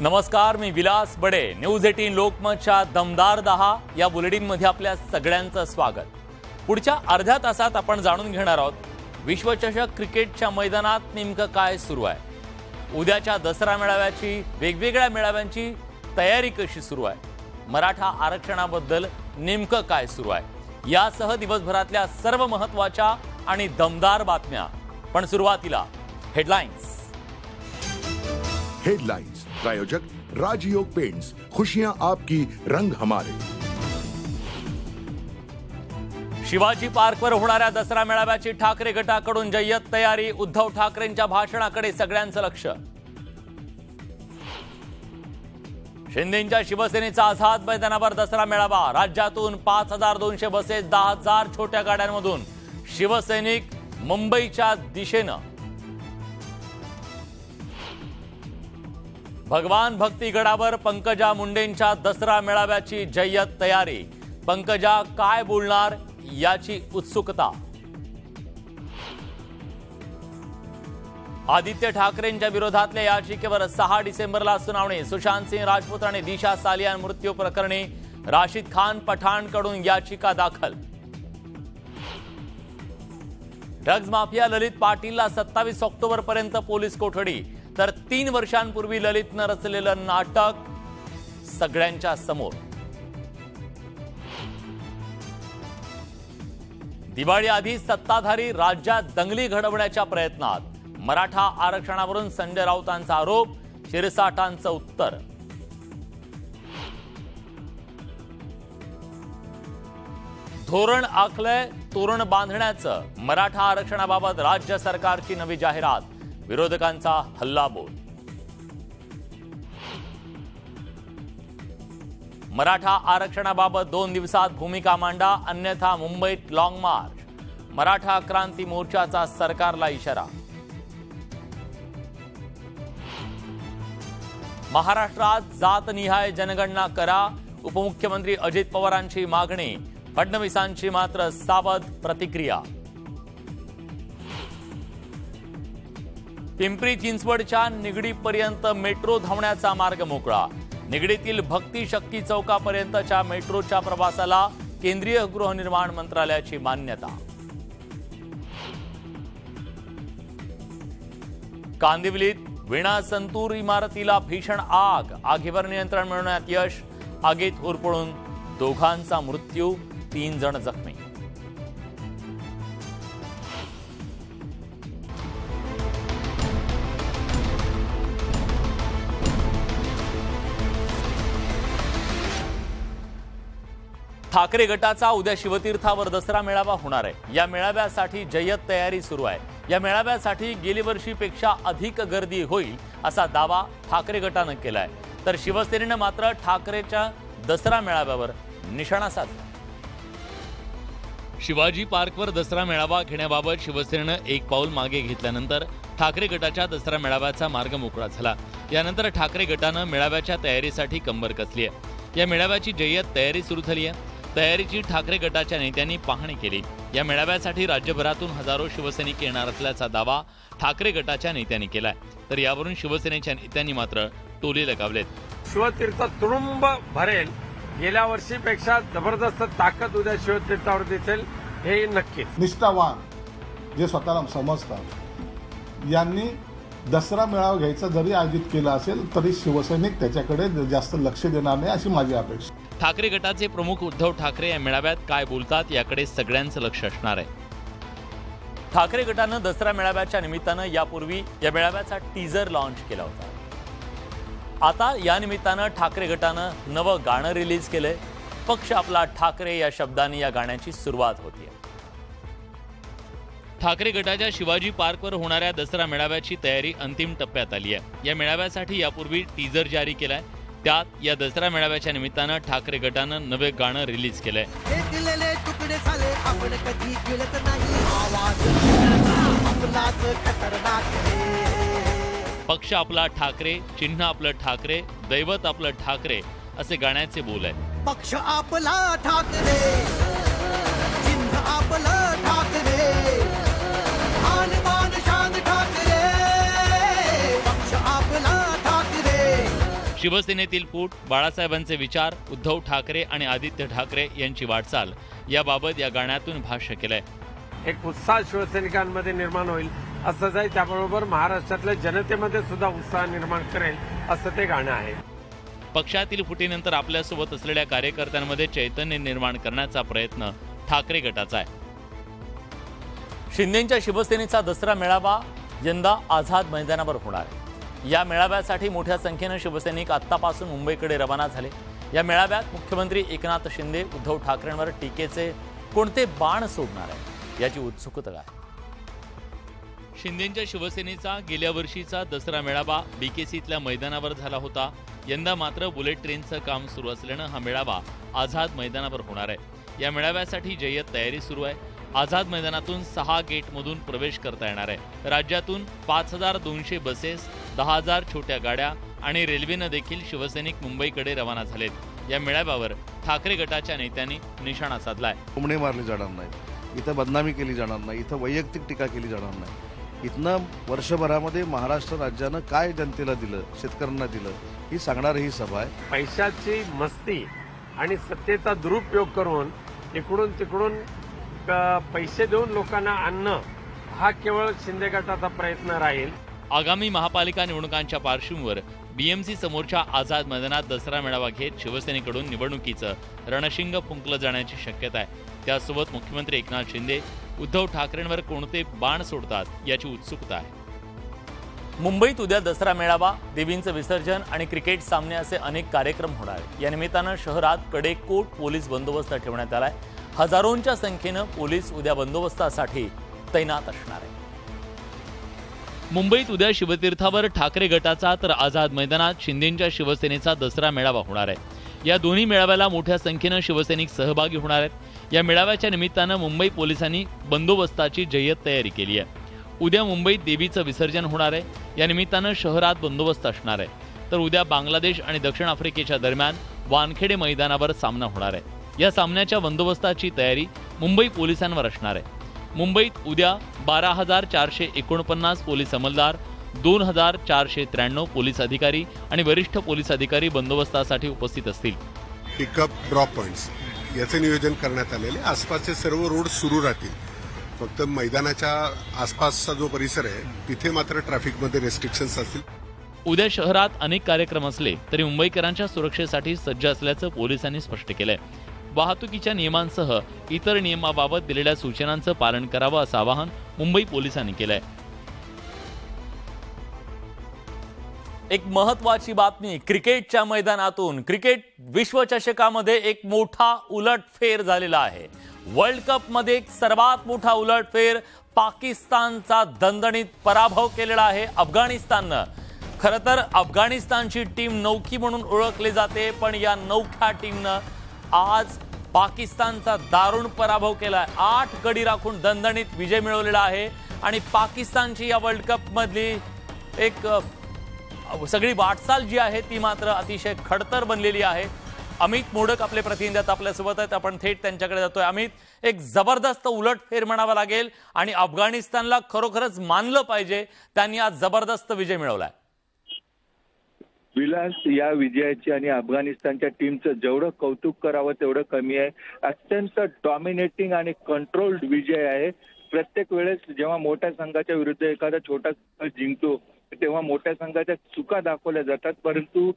नमस्कार, मी विलास बडे. न्यूज 18 लोकमतच्या दमदार 10 या बुलेटिनमध्ये आपल्या सगळ्यांचं स्वागत. पुढच्या अर्ध्या तासात आपण जाणून घेणार आहोत विश्वचषक क्रिकेटच्या मैदानात नेमकं काय सुरू आहे. उद्याच्या दसरा मेळाव्याची वेगवेगळ्या मेळाव्यांची तयारी कशी सुरू आहे. मराठा आरक्षणाबद्दल नेमकं काय सुरू आहे यासह दिवसभरातल्या सर्व महत्त्वाच्या आणि दमदार बातम्या. पण सुरुवातीला हेडलाइन्स. हेडलाइंस प्रायोजक राजयोग पेंट्स, खुशियां आपकी, रंग हमारे. शिवाजी पार्कवर होणाऱ्या दसरा मेळाव्याची ठाकरे गटाकडून जय्यत तयारी. उद्धव ठाकरेंच्या भाषणाकडे सगळ्यांचं लक्ष. शिंदेंच्या शिवसेनेचा आझाद मैदानावर दसरा मेळावा. राज्यातून 5200 बसेस, 10,000 छोट्या गाड्यांमधून शिवसैनिक मुंबईच्या दिशेनं. भगवान भक्तीगडावर पंकजा मुंडेंच्या दसरा मेळाव्याची जय्यत तयारी. पंकजा काय बोलणार याची उत्सुकता. आदित्य ठाकरेंच्या विरोधातल्या याचिकेवर 6 डिसेंबरला सुनावणी. सुशांत सिंह राजपूत आणि दिशा सालियान मृत्यू प्रकरणी राशिद खान पठाणकडून याचिका दाखल. ड्रग्ज माफिया ललित पाटीलला 27 ऑक्टोबर पर्यंत पोलीस कोठडी. तर 3 वर्षांपूर्वी ललितनं रचलेलं नाटक सगळ्यांच्या समोर. दिवाळी आधी सत्ताधारी राज्यात दंगली घडवण्याच्या प्रयत्नात. मराठा आरक्षणावरून संजय राऊतांचा आरोप, शिरसाटांचं उत्तर. धोरण आखलंय तोरण बांधण्याचं. मराठा आरक्षणाबाबत राज्य सरकारची नवी जाहिरात. विरोधकांचा हल्लाबोल. मराठा आरक्षणाबाबत 2 दिवसात भूमिका मांडा, अन्यथा मुंबईत लॉंग मार्च. मराठा क्रांती मोर्चाचा सरकारला इशारा. महाराष्ट्रात जातनिहाय जनगणना करा. उपमुख्यमंत्री अजित पवारांची मागणी. फडणवीसांची मात्र सावध प्रतिक्रिया. पिंपरी चिंचवडच्या निगडीपर्यंत मेट्रो धावण्याचा मार्ग मोकळा. निगडीतील भक्ती शक्ती चौकापर्यंतच्या मेट्रोच्या प्रवासाला केंद्रीय गृहनिर्माण मंत्रालयाची मान्यता. कांदिवलीत वीणा संतूर इमारतीला भीषण आग. आगीवर नियंत्रण मिळवण्यात यश. आगीत होरपळून दोघांचा मृत्यू, 3 जण जखमी. ठाकरे गटाचा उद्या शिवतीर्थावर दसरा मेळावा होणार आहे. या मेळाव्यासाठी जय्यत तयारी सुरू आहे. या मेळाव्यासाठी गेली वर्षीपेक्षा अधिक गर्दी होईल असा दावा ठाकरे गटानं केलाय. तर शिवसेनेनं मात्र ठाकरेच्या दसरा मेळाव्यावर निशाणा साधला. शिवाजी पार्कवर दसरा मेळावा घेण्याबाबत शिवसेनेनं एक पाऊल मागे घेतल्यानंतर ठाकरे गटाच्या दसरा मेळाव्याचा मार्ग मोकळा झाला. यानंतर ठाकरे गटानं मेळाव्याच्या तयारीसाठी कंबर कसली आहे. या मेळाव्याची जय्यत तयारी सुरू झाली आहे. तयारीची ठाकरे गटाच्या नेत्यांनी पाहणी केली. या मेळाव्यासाठी राज्यभरातून हजारो शिवसैनिक येणार असल्याचा दावा ठाकरे गटाच्या नेत्यांनी केलाय. तर यावरून शिवसेनेच्या नेत्यांनी मात्र टोले लगावलेत. शिवतीर्थ तुडुंब भरेल. गेल्या वर्षीपेक्षा जबरदस्त ताकद उद्या शिवतीर्थावर दिसेल हे नक्कीच. निष्ठावान जे स्वतःला समजतात यांनी दसरा मेळावा घ्यायचा जरी आयोजित केला असेल तरी शिवसैनिक त्याच्याकडे जास्त लक्ष देणार नाही अशी माझी अपेक्षा. ठाकरे गटाचे प्रमुख उद्धव ठाकरे या मेळाव्यात काय बोलतात याकडे सगळ्यांचं लक्ष असणार आहे. ठाकरे गटानं दसरा मेळाव्याच्या निमित्तानं यापूर्वी या मेळाव्याचा टीजर लॉन्च केला होता. आता या निमित्तानं ठाकरे गटानं नवं गाणं रिलीज केलंय. पक्ष आपला ठाकरे या शब्दाने या गाण्याची सुरुवात होतीये. ठाकरे गटाच्या शिवाजी पार्कवर होणाऱ्या दसरा मेळाव्याची तयारी अंतिम टप्प्यात आली आहे. या मेळाव्यासाठी यापूर्वी टीजर जारी केलाय. त्यात या दसरा मेळाव्याच्या निमित्तानं ठाकरे गटानं नवे गाणं रिलीज केलंय. पक्ष आपला ठाकरे, चिन्ह आपलं ठाकरे, दैवत आपलं ठाकरे असे गाण्याचे बोल आहे. पक्ष आपला ठाकरे, चिन्ह आपलं ठाकरे, मान मान शान ठाकरे. शिवसेनेतील फूट, बाळासाहेबांचे विचार, उद्धव ठाकरे आणि आदित्य ठाकरे यांची वाटचाल याबाबत या गाण्यातून भाष्य केलंय. एक उत्साह शिवसैनिकांमध्ये निर्माण होईल असंच आहे. त्याबरोबर महाराष्ट्रातल्या जनतेमध्ये सुद्धा उत्साह निर्माण करेल असं ते गाणं आहे. पक्षातील फुटीनंतर आपल्यासोबत असलेल्या कार्यकर्त्यांमध्ये चैतन्य निर्माण करण्याचा प्रयत्न ठाकरे गटाचा आहे. शिंदेंच्या शिवसेनेचा दसरा मेळावा यंदा आझाद मैदानावर होणार आहे. या मेळाव्यासाठी मोठ्या संख्येनं शिवसैनिक आत्तापासून मुंबईकडे रवाना झाले. या मेळाव्यात मुख्यमंत्री एकनाथ शिंदे उद्धव ठाकरेंवर टीकेचे कोणते बाण सोडणार आहे याची उत्सुकता आहे. शिंदेंच्या शिवसेनेचा गेल्या वर्षीचा दसरा मेळावा बीकेसीतल्या मैदानावर झाला होता. यंदा मात्र बुलेट ट्रेनचं काम सुरू असल्यानं हा मेळावा आझाद मैदानावर होणार आहे. या मेळाव्यासाठी जय्यत तयारी सुरू आहे. आझाद मैदानातून 6 गेटमधून प्रवेश करता येणार आहे. राज्यातून 5200 बसेस, 10,000 छोट्या गाड्या आणि रेल्वेनं देखील शिवसैनिक मुंबईकडे रवाना झालेत. या मेळाव्यावर ठाकरे गटाच्या नेत्यांनी निशाणा साधलाय. टोमणे मारले जाणार नाहीत, इथं बदनामी केली जाणार नाही, इथं वैयक्तिक टीका केली जाणार नाही. इथनं वर्षभरामध्ये महाराष्ट्र राज्यानं काय जनतेला दिलं, शेतकऱ्यांना दिलं, ही सांगणारी ही सभा आहे. पैशाची मस्ती आणि सत्तेचा दुरुपयोग करून इकडून तिकडून पैसे देऊन लोकांना आणणं हा केवळ शिंदे गटाचा प्रयत्न राहील. आगामी महापालिका निवडणुकांच्या पार्श्वभूमीवर बीएमसी समोरच्या आझाद मैदानात दसरा मेळावा घेत शिवसेनेकडून निवडणुकीचं रणशिंग फुंकलं जाण्याची शक्यता आहे. त्यासोबत मुख्यमंत्री एकनाथ शिंदे उद्धव ठाकरेंवर कोणते बाण सोडतात याची उत्सुकता आहे. मुंबईत उद्या दसरा मेळावा, देवींचं विसर्जन आणि क्रिकेट सामने असे अनेक कार्यक्रम होणार आहेत. या निमित्तानं शहरात कडेकोट पोलीस बंदोबस्त ठेवण्यात आलाय. हजारोंच्या संख्येनं पोलीस उद्या बंदोबस्तासाठी तैनात असणार आहे. मुंबईत उद्या शिवतीर्थावर ठाकरे गटाचा तर आझाद मैदानात शिंदेंच्या शिवसेनेचा दसरा मेळावा होणार आहे. या दोन्ही मेळाव्याला मोठ्या संख्येनं शिवसैनिक सहभागी होणार आहेत. या मेळाव्याच्या निमित्तानं मुंबई पोलिसांनी बंदोबस्ताची जय्यत तयारी केली आहे. उद्या मुंबईत देवीचं विसर्जन होणार आहे. या निमित्तानं शहरात बंदोबस्त असणार आहे. तर उद्या बांगलादेश आणि दक्षिण आफ्रिकेच्या दरम्यान वानखेडे मैदानावर सामना होणार आहे. या सामन्याच्या बंदोबस्ताची तयारी मुंबई पोलिसांवर असणार आहे. मुंबईत उद्या 12,449 पोलीस अंमलदार, 2,493 पोलीस अधिकारी आणि वरिष्ठ पोलीस अधिकारी बंदोबस्तासाठी उपस्थित असतील. पिकअप ड्रॉप पॉइंट्स याचे नियोजन करण्यात आलेले. आसपासचे सर्व रोड सुरू राहतील. फक्त मैदानाच्या आसपासचा जो परिसर आहे तिथे मात्र ट्रॅफिकमध्ये रेस्ट्रिक्शन्स असतील. उद्या शहरात अनेक कार्यक्रम असले तरी मुंबईकरांच्या सुरक्षेसाठी सज्ज असल्याचं पोलिसांनी स्पष्ट केलंय. वाहतुकीच्या नियमांसह इतर नियमाबाबत दिलेल्या सूचनांचं पालन करावं असं आवाहन मुंबई पोलिसांनी केलंय. एक महत्वाची बातमी क्रिकेटच्या मैदानातून. क्रिकेट विश्वचषकामध्ये एक मोठा उलटफेर झालेला आहे. वर्ल्ड कपमध्ये एक सर्वात मोठा उलटफेर. पाकिस्तानचा दणदणीत पराभव केलेला आहे अफगाणिस्ताननं. खरं तर अफगाणिस्तानची टीम नौकी म्हणून ओळखली जाते, पण या नौख्या टीमनं आज पाकिस्तानचा दारुण पराभव केलाय. 8 गडी राखून दणदणीत विजय मिळवलेला आहे आणि पाकिस्तानची या वर्ल्ड कप मधली एक सगळी वाटचाल जी आहे ती मात्र अतिशय खडतर बनलेली आहे. अमित मोडक आपले प्रतिनिधी आपल्यासोबत आहेत. आपण थेट त्यांच्याकडे जातोय. अमित, एक जबरदस्त उलटफेर म्हणावा लागेल आणि अफगाणिस्तानला खरोखरच मानलं पाहिजे, त्यांनी आज जबरदस्त विजय मिळवलाय. विलास, या विजयाची आणि अफगाणिस्तानच्या टीमचं जेवढं कौतुक करावं तेवढं कमी आहे. अत्यंत डॉमिनेटिंग आणि कंट्रोल्ड विजय आहे. प्रत्येक वेळेस जेव्हा मोठ्या संघाच्या विरुद्ध एखादा छोटा संघ जिंकतो तेव्हा मोठ्या संघाच्या चुका दाखवल्या जातात, परंतु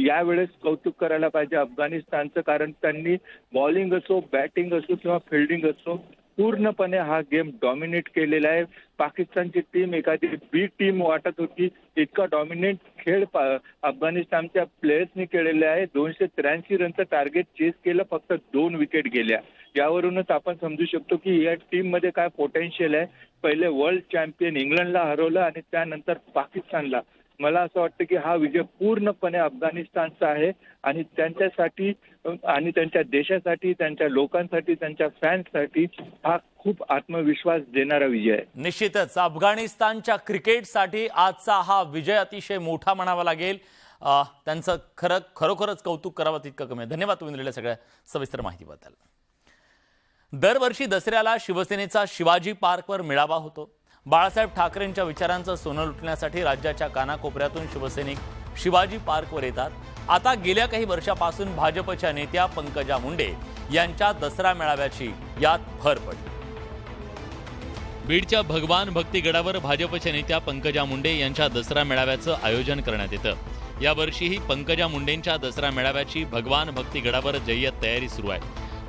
यावेळेस कौतुक करायला पाहिजे अफगाणिस्तानचं, कारण त्यांनी बॉलिंग असो, बॅटिंग असो किंवा फिल्डिंग असो पूर्णपणे हा गेम डॉमिनेट केलेला आहे. पाकिस्तानची टीम एखादी बी टीम वाटत होती. इतका डॉमिनेट खेळ अफगाणिस्तानच्या प्लेयर्सनी केलेला आहे. 283 रनचं टार्गेट चेस केलं, फक्त 2 विकेट गेल्या. यावरूनच आपण समजू शकतो की या टीम मध्ये काय पोटेन्शियल आहे. पहिले वर्ल्ड चॅम्पियन इंग्लंडला हरवलं आणि त्यानंतर पाकिस्तानला. मला असं वाटतं की हा विजय पूर्णपणे अफगाणिस्तानचा आहे आणि त्यांच्यासाठी आणि त्यांच्या देशासाठी, त्यांच्या लोकांसाठी, त्यांच्या फॅन्ससाठी हा खूप आत्मविश्वास देणारा विजय आहे. निश्चितच अफगाणिस्तानच्या क्रिकेटसाठी आजचा हा विजय अतिशय मोठा म्हणावा लागेल. त्यांचं खरोखरच कौतुक करावं तितकं कमी आहे. धन्यवाद तुम्ही दिलेल्या सगळ्या सविस्तर माहितीबद्दल. दरवर्षी दसऱ्याला शिवसेनेचा शिवाजी पार्कवर मेळावा होतो. बाळासाहेब ठाकरेंच्या विचारांचं सोनं लुटण्यासाठी राज्याच्या कानाकोपऱ्यातून शिवसैनिक शिवाजी पार्कवर येतात. आता गेल्या काही वर्षापासून भाजपच्या नेत्या पंकजा मुंडे यांच्या दसरा मेळाव्याची यात भर पडली. बीडच्या भगवान भक्तीगडावर भाजपच्या नेत्या पंकजा मुंडे यांच्या दसरा मेळाव्याचं आयोजन करण्यात येतं. यावर्षीही पंकजा मुंडेंच्या दसरा मेळाव्याची भगवान भक्तीगडावर जय्यत तयारी सुरू आहे.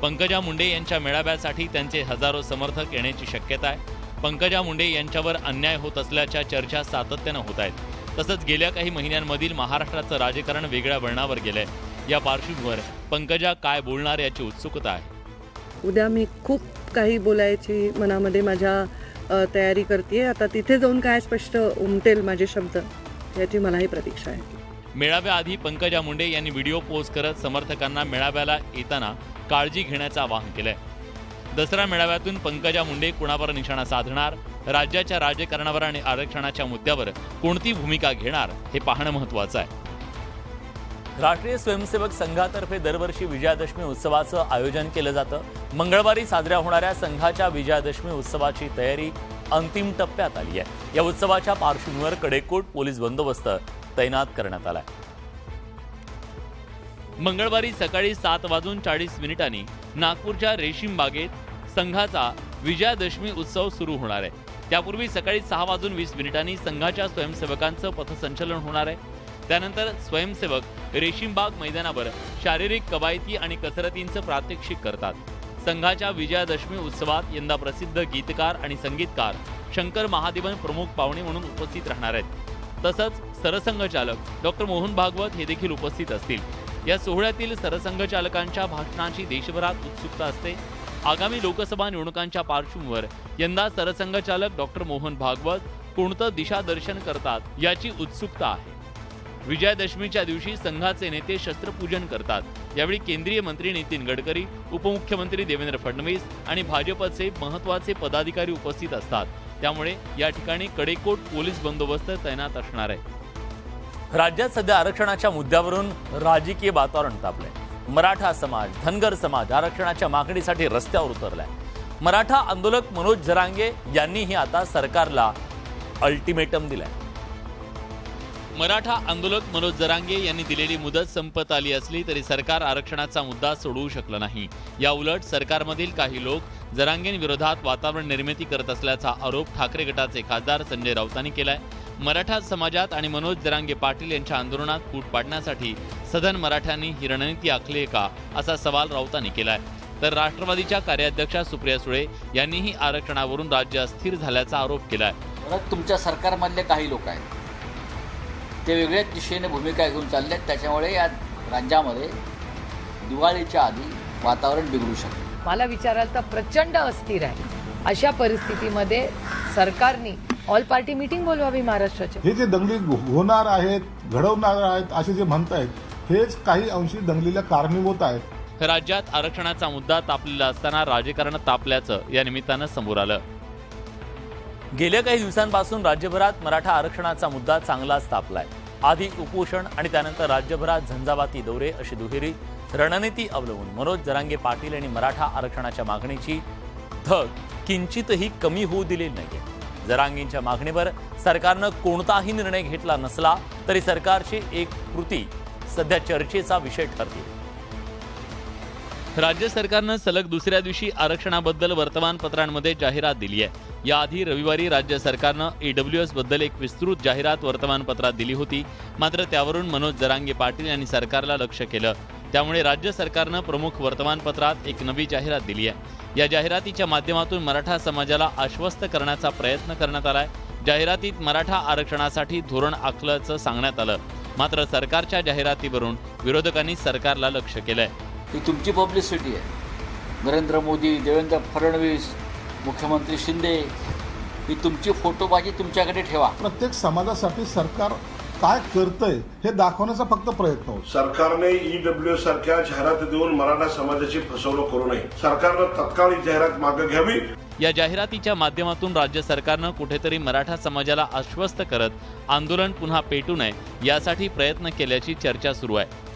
पंकजा मुंडे यांच्या मेळाव्यासाठी त्यांचे हजारो समर्थक येण्याची शक्यता आहे. पंकजा मुंडे यांच्यावर अन्याय होत असल्याच्या चर्चा सातत्यानं होत आहेत. तसंच गेल्या काही महिन्यांमधील महाराष्ट्राचं राजकारण वेगळ्या वळणावर गेलंय. या पार्श्वभूमीवर पंकजा काय बोलणार याची उत्सुकता आहे. उद्या मी खूप काही बोलायची मनामध्ये माझ्या तयारी करते. आता तिथे जाऊन काय स्पष्ट उमटेल माझे शब्द याची मलाही प्रतीक्षा आहे. मेळाव्याआधी पंकजा मुंडे यांनी व्हिडिओ पोस्ट करत समर्थकांना मेळाव्याला येताना काळजी घेण्याचं आवाहन केलंय. दसरा मेळाव्यातून पंकजा मुंडे कुणावर निशाणा साधणार, राज्याच्या राजकारणावर आणि आरक्षणाच्या मुद्द्यावर कोणती भूमिका घेणार हे पाहणं महत्त्वाचं आहे. राष्ट्रीय स्वयंसेवक संघातर्फे दरवर्षी विजयादशमी उत्सवाचं आयोजन केलं जातं. मंगळवारी साजऱ्या होणाऱ्या संघाच्या विजयादशमी उत्सवाची तयारी अंतिम टप्प्यात आली आहे. या उत्सवाच्या पार्श्वभूमीवर कडेकोट पोलीस बंदोबस्त तैनात करण्यात आलाय. मंगळवारी सकाळी 7:40 नागपूरच्या रेशीम बागेत संघाचा विजयादशमी उत्सव सुरू होणार आहे. त्यापूर्वी सकाळी 6:20 संघाच्या स्वयंसेवकांचं पथसंचलन होणार आहे. त्यानंतर स्वयंसेवक रेशीमबाग मैदानावर शारीरिक कवायती आणि कसरतींचं प्रात्यक्षिक करतात. संघाच्या विजयादशमी उत्सवात यंदा प्रसिद्ध गीतकार आणि संगीतकार शंकर महादेवन प्रमुख पाहुणे म्हणून उपस्थित राहणार आहेत. तसंच सरसंघचालक डॉक्टर मोहन भागवत हे देखील उपस्थित असतील. या सोहळ्यातील सरसंघचालकांच्या भाषणाची देशभरात उत्सुकता असते. आगामी लोकसभा निवडणुकांच्या पार्श्वभूमीवर यंदा सरसंघचालक डॉक्टर मोहन भागवत कोणतं दिशादर्शन करतात याची उत्सुकता आहे. विजयादशमीच्या दिवशी संघाचे नेते शस्त्रपूजन करतात. यावेळी केंद्रीय मंत्री नितीन गडकरी, उपमुख्यमंत्री देवेंद्र फडणवीस आणि भाजपचे महत्त्वाचे पदाधिकारी उपस्थित असतात. त्यामुळे या ठिकाणी कडेकोट पोलीस बंदोबस्त तैनात असणार आहे. राज्यात सध्या आरक्षणाच्या मुद्द्यावरून राजकीय वातावरण तापलंय. मराठा समाज, धनगर समाज आरक्षणाच्या मागणीसाठी रस्त्यावर उतरलाय. मराठा आंदोलक मनोज जरांगे यांनीही आता सरकारला अल्टिमेटम दिलाय. मराठा आंदोलक मनोज जरांगे यांनी दिलेली मुदत संपत आली असली तरी सरकार आरक्षणाचा मुद्दा सोडवू शकलं नाही. या उलट सरकारमधील काही लोक जरांगेंविरोधात वातावरण निर्मिती करत असल्याचा आरोप ठाकरे गटाचे खासदार संजय राऊतांनी केलाय. मराठा समाजात आणि मनोज जरांगे पाटील यांच्या आंदोलनात फूट पाडण्यासाठी सदन मराठ्यांनी ही रणनीती आखली का असा सवाल राऊतांनी केलाय. तर राष्ट्रवादीच्या कार्याध्यक्षा सुप्रिया सुळे यांनीही आरक्षणावरून राज्य अस्थिर झाल्याचा आरोप केलाय. तुमच्या सरकारमधले काही लोक आहेत ते वेगळ्याच दिशेने भूमिका घेऊन चालले आहेत. त्याच्यामुळे या राज्यामध्ये दिवाळीच्या आधी वातावरण बिघडू शकते. मला विचाराल तर प्रचंड अस्थिर आहे. अशा परिस्थितीमध्ये सरकारने ऑल पार्टी मीटिंग बोलवावी महाराष्ट्राच्या. हे जे दंगली होणार आहेत, घडवणार आहेत असे जे म्हणतायत हेच काही अंशी दंगलीला कारणीभूत आहेत. राज्यात आरक्षणाचा मुद्दा तापलेला असताना राजकारण तापल्याचं या निमित्तानं समोर आलं. गेल्या काही दिवसांपासून राज्यभरात मराठा आरक्षणाचा मुद्दा चांगलाच तापलाय. आधी उपोषण आणि त्यानंतर राज्यभरात झंझावाती दौरे अशी दुहेरी रणनीती अवलंबून मनोज जरांगे पाटील यांनी मराठा आरक्षणाच्या मागणीची धग किंचितही कमी होऊ दिलेली नाहीये. जरांगेंच्या मागणीवर सरकारनं कोणताही निर्णय घेतला नसला तरी सरकारची एक कृती सध्या चर्चेचा विषय ठरते. राज्य सरकारनं सलग दुसऱ्या दिवशी आरक्षणाबद्दल वर्तमानपत्रांमध्ये जाहिरात दिली आहे. याआधी रविवारी राज्य सरकारनं AWS बद्दल एक विस्तृत जाहिरात वर्तमानपत्रात दिली होती. मात्र त्यावरून मनोज जरांगे पाटील यांनी सरकारला लक्ष्य केलं. त्यामुळे राज्य सरकारनं प्रमुख वर्तमानपत्रात एक नवी जाहिरात दिली आहे. या जाहिरातीच्या माध्यमातून मराठा समाजाला आश्वस्त करण्याचा प्रयत्न करण्यात आलाय. जाहिरातीत मराठा आरक्षणासाठी धोरण आखल्याचं सांगण्यात आलं. मात्र सरकारच्या जाहिरातीवरून विरोधकांनी सरकारला लक्ष्य केलंय. ही तुमची पब्लिसिटी आहे. नरेंद्र मोदी, देवेंद्र फडणवीस, मुख्यमंत्री शिंदे ही तुमची फोटोबाजी तुमच्याकडे ठेवा. प्रत्येक समाजासाठी सरकार काय करतंय हे दाखवण्याचा फक्त प्रयत्न होतो. सरकारने EWS सारख्या जाहिरात देऊन मराठा समाजाची फसवणूक करू नये. सरकारनं तत्काळ ही जाहिरात मागे घ्यावी. या जाहिरातीच्या माध्यमातून राज्य सरकारनं कुठेतरी मराठा समाजाला आश्वस्त करत आंदोलन पुन्हा पेटू नये यासाठी प्रयत्न केल्याची चर्चा सुरू आहे.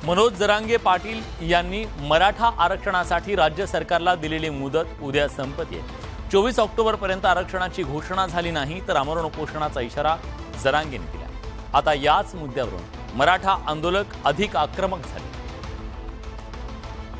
मनोज जरांगे पाटील यांनी मराठा आरक्षणासाठी राज्य सरकारला दिलेली मुदत उद्या संपते. 24 ऑक्टोबरपर्यंत आरक्षणाची घोषणा झाली नाही तर आमरण उपोषणाचा इशारा जरांगेंनी दिला. आता याच मुद्द्यावरून मराठा आंदोलक अधिक आक्रमक झाले.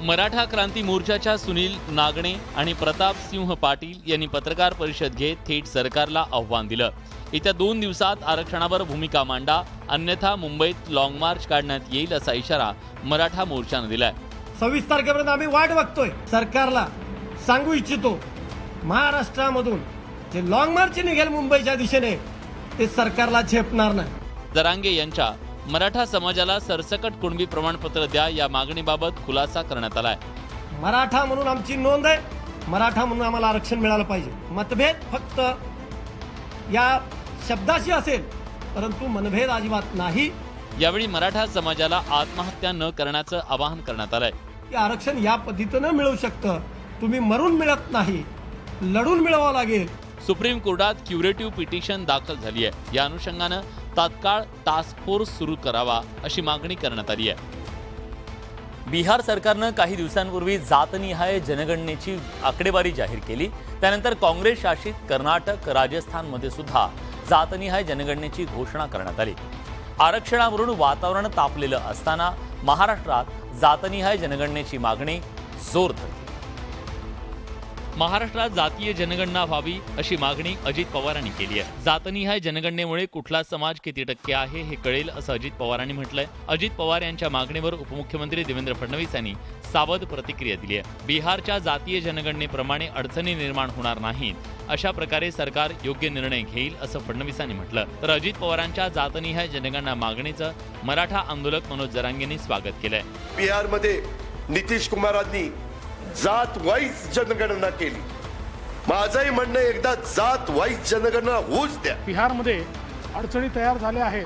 मराठा क्रांती मोर्चाच्या सुनील नागणे आणि प्रताप सिंह पाटील यांनी पत्रकार परिषद घेत थेट सरकारला आव्हान दिलं. येत्या 2 दिवसात आरक्षणावर भूमिका मांडा, अन्यथा मुंबईत लाँग मार्च काढण्यात येईल असा इशारा मराठा मोर्चानं दिलाय. 26 तारखेपर्यंत आम्ही वाट बघतोय. सरकारला सांगू इच्छितो, महाराष्ट्रामधून जे लाँग मार्च निघेल मुंबईच्या दिशेने ते सरकारला झेपणार नाही. जरांगे यांच्या मराठा समाजाला सरसकट कुणबी प्रमाणपत्र द्या या मागणीबाबत खुलासा करण्यात आलाय. मराठा म्हणून आमची नोंद आहे, मराठा म्हणून आम्हाला आरक्षण मिळालं पाहिजे. मतभेद फक्त या शब्दाशी असेल, परंतु मनभेद अजिबात नाही. यावेळी मराठा समाजाला आत्महत्या न करण्याचं आवाहन करण्यात आलंय. की आरक्षण या पद्धतीनं मिळू शकतं, तुम्ही मरून मिळत नाही, लढून मिळवावं लागेल. सुप्रीम कोर्टात क्युरेटिव्ह पिटिशन दाखल झाली आहे. या अनुषंगानं तात्काळ टास्क फोर्स सुरू करावा अशी मागणी करण्यात आली आहे. बिहार सरकारनं काही दिवसांपूर्वी जातनिहाय जनगणनेची आकडेवारी जाहीर केली. त्यानंतर काँग्रेस शासित कर्नाटक, राजस्थानमध्ये सुद्धा जातनिहाय जनगणनेची घोषणा करण्यात आली. आरक्षणावरून वातावरण तापलेलं असताना महाराष्ट्रात जातनिहाय जनगणनेची मागणी जोर धरली. महाराष्ट्रात जातीय जनगणना व्हावी अशी मागणी अजित पवारांनी केली आहे. जातनिहाय जनगणनेमुळे कुठला समाज किती टक्के आहे हे कळेल असं अजित पवारांनी म्हटलंय. अजित पवार यांच्या मागणीवर उपमुख्यमंत्री देवेंद्र फडणवीस यांनी सावध प्रतिक्रिया दिली आहे. बिहारच्या जातीय जनगणनेप्रमाणे अडचणी निर्माण होणार नाहीत अशा प्रकारे सरकार योग्य निर्णय घेईल असं फडणवीसांनी म्हटलं. तर अजित पवारांच्या जातनिहाय जनगणना मागणीचं मराठा आंदोलक मनोज जरांगेंनी स्वागत केलंय. बिहारमध्ये नितीश कुमारांनी जात वाईज जनगणना केली. माझंही म्हणणं एकदा जात वाईज जनगणना होऊच द्या. बिहारमध्ये अडचणी तयार झाल्या आहेत,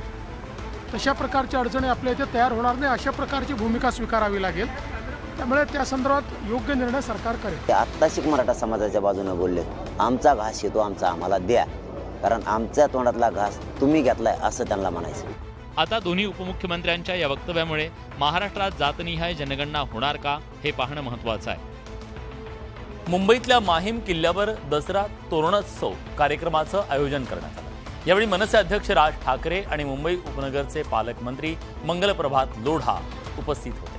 तशा प्रकारच्या अडचणी आपल्या इथे तयार होणार नाही अशा प्रकारची भूमिका स्वीकारावी लागेल. त्यामुळे त्या संदर्भात योग्य निर्णय सरकार करेल. आत्ताशिक मराठा समाजाच्या बाजूने बोलले, आमचा घास येतो आमचा आम्हाला द्या, कारण आमच्या तोंडातला घास तुम्ही घेतलाय असं त्यांना म्हणायचं. आता दोन्ही उपमुख्यमंत्र्यांच्या या वक्तव्यामुळे महाराष्ट्रात जातनिहाय जनगणना होणार का हे पाहणं महत्त्वाचं आहे. मुंबईतल्या माहीम किल्ल्यावर दसरा तोरणोत्सव कार्यक्रमाचं आयोजन करण्यात आलं. यावेळी मनसे अध्यक्ष राज ठाकरे आणि मुंबई उपनगरचे पालकमंत्री मंगलप्रभात लोढा उपस्थित होते.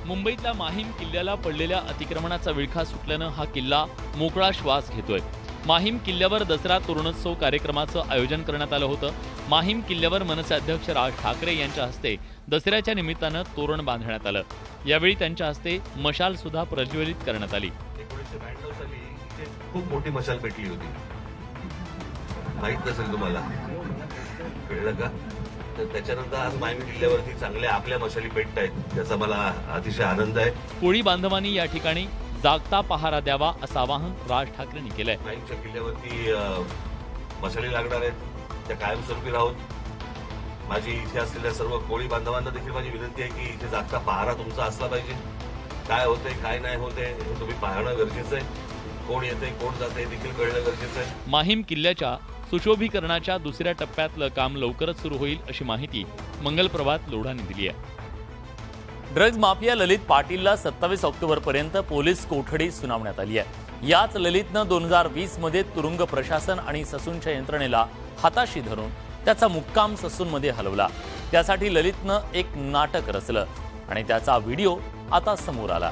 मुंबईतल्या माहीम किल्ल्याला पडलेल्या अतिक्रमणाचा विळखा सुटल्यानं हा किल्ला मोकळा श्वास घेतोय. माहीम किल्ल्यावर दसरा तोरणोत्सव कार्यक्रमाचं आयोजन करण्यात आलं होतं. माहीम किल्ल्यावर मनसे अध्यक्ष राज ठाकरे यांच्या हस्ते दसऱ्याच्या निमित्तानं तोरण बांधण्यात आलं. यावेळी त्यांच्या हस्ते मशाल सुद्धा प्रज्वलित करण्यात आली. 1992 साली इथे खूप मोठी मशाल पेटली होती, माहित नसेल तुम्हाला, कळलं का? तर त्याच्यानंतर आज माहीम किल्ल्यावरती चांगल्या आपल्या मशाली पेटत आहेत, त्याचा मला अतिशय आनंद आहे. कोळी बांधवांनी या ठिकाणी जागता पहारा द्यावा असं आवाहन राज ठाकरेंनी केलंय. माहीमच्या किल्ल्यावरती मशाली लागणार आहेत, त्या कायमस्वरूपी राहून. माझी इथे असलेल्या सर्व कोळी बांधवांना देखील माझी विनंती आहे की इथे जागता पहारा तुमचा असला पाहिजे. काय होतंय काय नाही होते हे तुम्ही पाहणं गरजेचं आहे. कोण येतंय कोण जातंय देखील कळणं गरजेचं आहे. माहीम किल्ल्याच्या सुशोभीकरणाच्या दुसऱ्या टप्प्यातलं काम लवकरच सुरू होईल अशी माहिती मंगलप्रभात लोढांनी दिली आहे. ड्रग्ज माफिया ललित पाटीलला 27 ऑक्टोबरपर्यंत पोलीस कोठडी सुनावण्यात आली आहे. याच ललितनं 2020 मध्ये तुरुंग प्रशासन आणि ससूनच्या यंत्रणेला हाताशी धरून त्याचा मुक्काम ससूनमध्ये हलवला. त्यासाठी ललितनं एक नाटक रचलं आणि त्याचा व्हिडिओ आता समोर आला.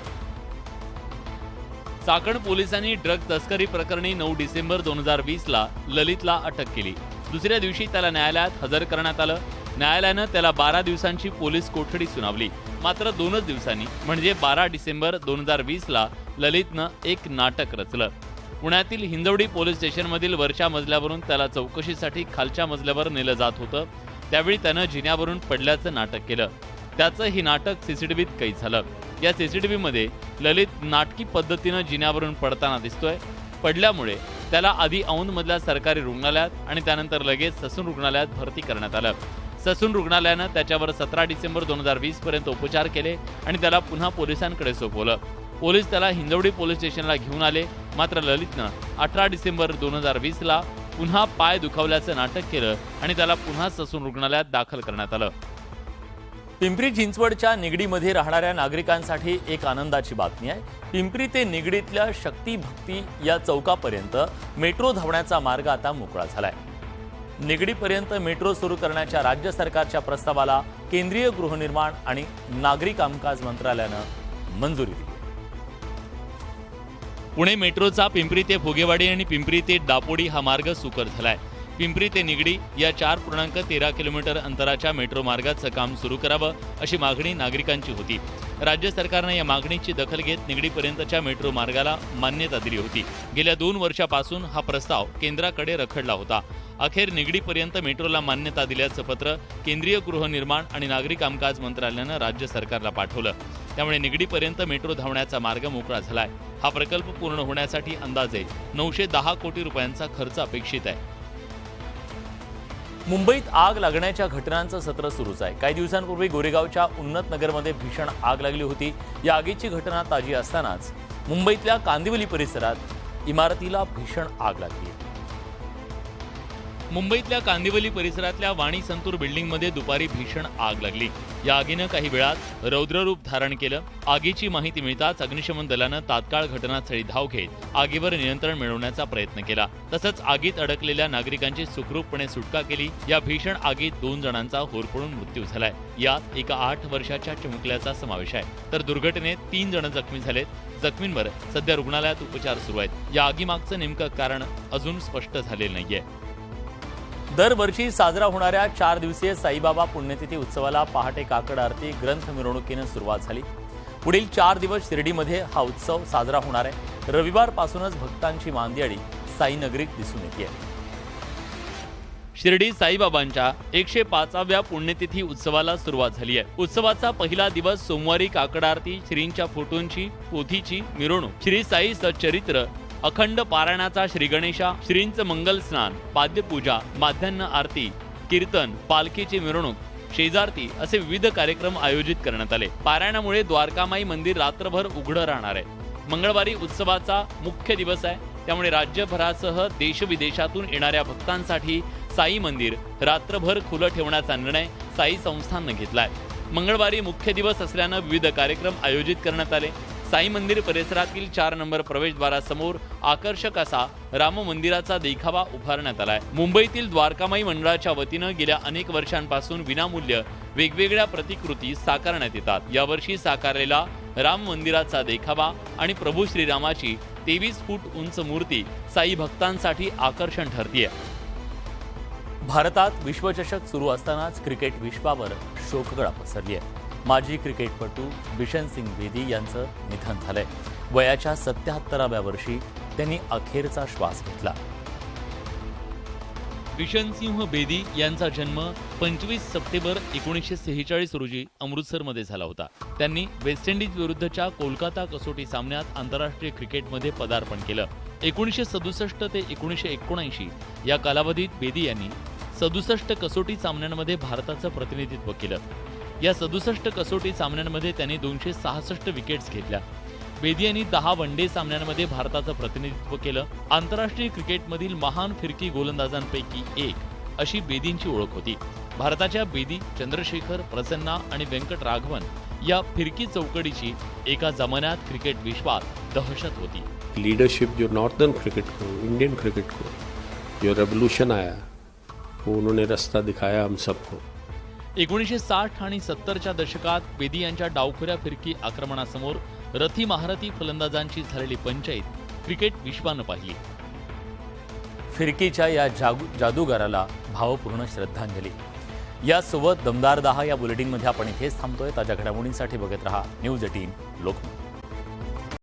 चाकण पोलिसांनी ड्रग तस्करी प्रकरणी 9 डिसेंबर 2020ला ललितला अटक केली. दुसऱ्या दिवशी त्याला न्यायालयात हजर करण्यात आलं. न्यायालयानं त्याला 12 दिवसांची पोलीस कोठडी सुनावली. मात्र 2 दिवसांनी म्हणजे 12 डिसेंबर 2020ला ललितनं एक नाटक रचलं. पुण्यातील हिंजवडी पोलीस स्टेशनमधील वरच्या मजल्यावरून त्याला चौकशीसाठी खालच्या मजल्यावर नेलं जात होतं. त्यावेळी त्यानं जिन्यावरून पडल्याचं नाटक केलं. त्याचं हे नाटक सीसीटीव्हीत कैद झालं. या सीसीटीव्हीमध्ये ललित नाटकी पद्धतीनं जिन्यावरून पडताना दिसतोय. पडल्यामुळे त्याला आधी औंधमधल्या सरकारी रुग्णालयात आणि त्यानंतर लगेच ससून रुग्णालयात भरती करण्यात आलं. ससून रुग्णालयानं त्याच्यावर 17 डिसेंबर 2020 पर्यंत उपचार केले आणि त्याला पुन्हा पोलिसांकडे सोपवलं. पोलीस त्याला हिंजवडी पोलीस स्टेशनला घेऊन आले. मात्र ललितनं 18 डिसेंबर 2020ला पुन्हा पाय दुखावल्याचं नाटक केलं आणि त्याला पुन्हा ससून रुग्णालयात दाखल करण्यात आलं. पिंपरी चिंचवडच्या निगडीमध्ये राहणाऱ्या नागरिकांसाठी एक आनंदाची बातमी आहे. पिंपरी ते निगडीतल्या शक्ती भक्ती या चौकापर्यंत मेट्रो धावण्याचा मार्ग आता मोकळा झालाय. निगडीपर्यंत मेट्रो सुरू करण्याच्या राज्य सरकारच्या प्रस्तावाला केंद्रीय गृहनिर्माण आणि नागरी कामकाज मंत्रालयानं मंजुरी दिली. पुणे मेट्रोचा पिंपरी ते फुगेवाडी आणि पिंपरी ते दापोडी हा मार्ग सुकर झालाय. पिंपरी ते निगडी या 4.13 किलोमीटर अंतराच्या मेट्रो मार्गाचं काम सुरू करावं अशी मागणी नागरिकांची होती. राज्य सरकारने या मागणीची दखल घेत निगडीपर्यंतच्या मेट्रो मार्गाला मान्यता दिली होती. गेल्या 2 वर्षापासून हा प्रस्ताव केंद्राकडे रखडला होता. अखेर निगडीपर्यंत मेट्रोला मान्यता दिल्याचं पत्र केंद्रीय गृहनिर्माण आणि नागरी कामकाज मंत्रालयानं राज्य सरकारला पाठवलं. त्यामुळे निगडीपर्यंत मेट्रो धावण्याचा मार्ग मोकळा झालाय. हा प्रकल्प पूर्ण होण्यासाठी अंदाजे 910 कोटी रुपयांचा खर्च अपेक्षित आहे. मुंबईत आग लागण्याच्या घटनांचं सत्र सुरूच आहे. काही दिवसांपूर्वी गोरेगावच्या उन्नत नगरमध्ये भीषण आग लागली होती. या आगीची घटना ताजी असतानाच मुंबईतल्या कांदिवली परिसरात इमारतीला भीषण आग लागली. मुंबईतल्या कांदिवली परिसरातल्या वाणी संतूर बिल्डिंगमध्ये दुपारी भीषण आग लागली. या आगीनं काही वेळात रौद्ररूप धारण केलं. आगीची माहिती मिळताच अग्निशमन दलानं तात्काळ घटनास्थळी धाव घेत आगीवर नियंत्रण मिळवण्याचा प्रयत्न केला. तसंच आगीत अडकलेल्या नागरिकांची सुखरूपपणे सुटका केली. या भीषण आगीत 2 जणांचा होरपळून मृत्यू झालाय. यात एका 8 वर्षाच्या चिमुकल्याचा समावेश आहे. तर दुर्घटनेत 3 जण जखमी झालेत. जखमींवर सध्या रुग्णालयात उपचार सुरू आहेत. या आगीमागचं नेमकं कारण अजून स्पष्ट झालेलं नाहीये. दरवर्षी साजरा होणाऱ्या 4 दिवसीय साईबाबा पुण्यतिथी उत्सवाला पहाटे काकड आरती ग्रंथ मिरवणुकीनं सुरुवात झाली. पुढील 4 दिवस शिर्डीमध्ये हा उत्सव साजरा होणार आहे. रविवारपासूनच भक्तांची मांदियाळी साईनगरीत दिसून येते. शिर्डी साईबाबांच्या 105व्या पुण्यतिथी उत्सवाला सुरुवात झाली आहे. उत्सवाचा पहिला दिवस सोमवारी काकड आरती, श्रींच्या फोटोंची पोथीची मिरवणूक, श्री साई सच्चरित्र, अखंड पारायणाचा श्री गणेशा, श्रींचं मंगल स्नान, पाद्यपूजा, माध्यान्ह आरती, कीर्तन, पालखीची मिरवणूक, शेजारती असे विविध कार्यक्रम आयोजित करण्यात आले. पारायणामुळे द्वारकामाई मंदिर रात्रभर उघडं राहणार आहे. मंगळवारी उत्सवाचा मुख्य दिवस आहे. त्यामुळे राज्यभरासह देशविदेशातून येणाऱ्या भक्तांसाठी साई मंदिर रात्रभर खुलं ठेवण्याचा निर्णय साई संस्थाननं घेतलाय. मंगळवारी मुख्य दिवस असल्यानं विविध कार्यक्रम आयोजित करण्यात आले. साई मंदिर परिसरातील 4 नंबर प्रवेशद्वारासमोर आकर्षक असा राम मंदिराचा देखावा उभारण्यात आलाय. मुंबईतील द्वारकामाई मंडळाच्या वतीनं गेल्या अनेक वर्षांपासून विनामूल्य वेगवेगळ्या प्रतिकृती साकारण्यात येतात. यावर्षी साकारलेला राम मंदिराचा देखावा आणि प्रभू श्रीरामाची 23 फूट उंच मूर्ती साई भक्तांसाठी आकर्षण ठरतीये. भारतात विश्वचषक सुरू असतानाच क्रिकेट विश्वावर शोककळा पसरली आहे. माजी क्रिकेटपटू बिशन सिंग बेदी यांचं निधन झालंय. वयाच्या 77व्या वर्षी त्यांनी अखेरचा श्वास घेतला. बिशनसिंह बेदी यांचा जन्म 25 सप्टेंबर 1946 रोजी अमृतसरमध्ये झाला होता. त्यांनी वेस्ट इंडिज विरुद्धच्या कोलकाता कसोटी सामन्यात आंतरराष्ट्रीय क्रिकेटमध्ये पदार्पण केलं. 1967 ते 1979 या कालावधीत बेदी यांनी 67 कसोटी सामन्यांमध्ये भारताचं प्रतिनिधित्व केलं. या 67 कसोटी सामन्यांमध्ये त्यांनी 266 विकेट्स घेतल्या. बेदी यांनी 10 वनडे सामन्यांमध्ये भारताचं प्रतिनिधित्व केलं. आंतरराष्ट्रीय क्रिकेटमधील महान फिरकी गोलंदाजांपैकी एक अशी बेदींची ओळख होती. भारताच्या बेदी, चंद्रशेखर, प्रसन्ना आणि व्यंकट राघवन या फिरकी चौकडीची एका जमान्यात क्रिकेट विश्वात दहशत होती. लीडरशिप जो नॉर्दर्न क्रिकेट को, इंडियन क्रिकेट को जो रेवोल्यूशन आया वो उन्होंने रास्ता दिखाया हम सबको. 1960 आणि 70च्या दशकात बेदी यांच्या डावखुऱ्या फिरकी आक्रमणासमोर रथी महारथी फलंदाजांची झालेली पंचायत क्रिकेट विश्वानं पाहिली. फिरकीच्या या जादूगाराला भावपूर्ण श्रद्धांजली. यासोबत दमदार 10 या बुलेटिनमध्ये आपण इथेच थांबतोय. ताज्या घडामोडींसाठी बघत रहा न्यूज 18 लोकमत.